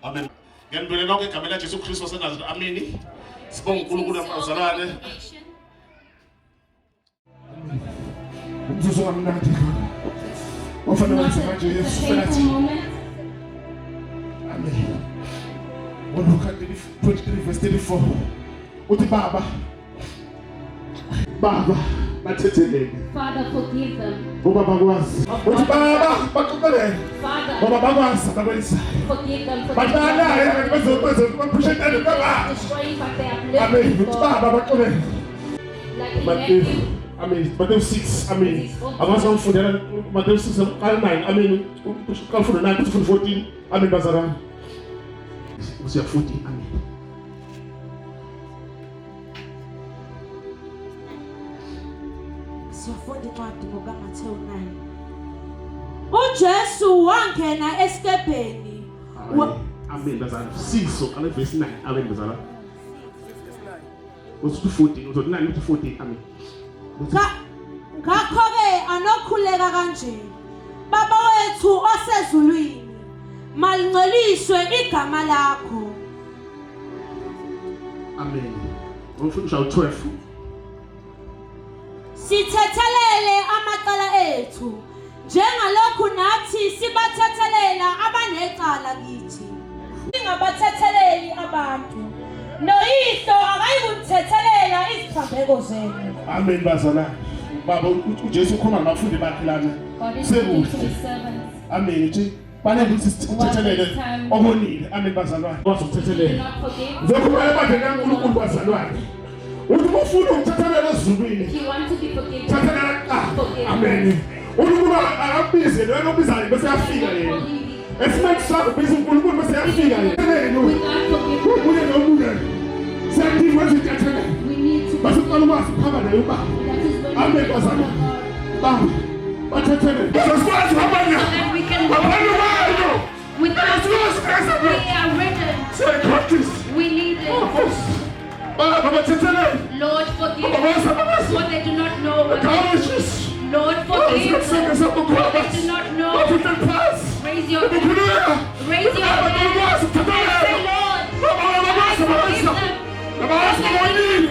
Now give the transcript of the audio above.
Amen. Ngendwele lonke igama la Jesu Kristu waseNazaretha. Amen. Sibonga uNkulunkulu amazalwane. Umzuzu kamnandi khona. Ofanele manje Yesu felathi. Amen. Luka 23 verse 34. Uthi Baba bathethelele. Father, forgive them. Baba bakwazi. Uthi Baba baqoqelele. Father, Baba bakwazi abakwenza. forgive them for Badala bezokwenza baphushe into baba. destroying what they have lived Amen. Uthi for. Baba baqoqelele. Like in Matthew, Matthew, Amen. Matthew 6, Amen. Abasa umfundela Matthew 6 9, Amen. Ukufunda 9 kuthi 14, Amen bazalwane. Usiya 14, Amen. Siyafunda incwadi ngokaMathewu 9. uJesu wangena esikebheni. Amen bazalwane. Siso kale verse 9, Amen bazalwane. Uthi 14, uthi 9 uthi 14, Amen. Ngakho-ke anokhuleka kanje. Baba wethu osezulwini, malingceliswe igama lakho. Amen. Umfundisha u12. Sithethelele amacala ethu njengalokhu nathi sibathethelela abanecala kithi. Singabathetheleli abantu. Noyihlo akayikunthethelela izithambeko zenu. Amen bazalwane. Baba uJesu ukhuluma nabafundi bakhe lana. God is speaking to his servants. Amen. Uthi fanele sithethelele okonile. Amen bazalwane. Do Wasithethelele. not forgive. Ngizokhuluma manje kaNkulunkulu bazalwane. Uthi ufuna ukuthethelele ezulwini. If you want to be forgiven, Thathelela. forgive. Amen. UNkulunkulu akabize lo obizayo bese yafika yena. Esimanje sakho biza uNkulunkulu bese yafika yena. Without forgiveness, Ubuye nobuye. Siyadinga ukuthethelele. we need to Base uqala ukwazi ukuhamba naye uBaba. that is when Amen we bazalwane. Baba bathethelele. Sizokwazi ukuhamba naye. so that we can Abantu bayo. without Sizokwazi we are written. Practice. We need it. Baba bathethelele. Lord, forgive them, for they do not know what they do. Lord, forgive them, for they do not know. Raise your hand. Raise your hand. And say, Lord, I forgive them.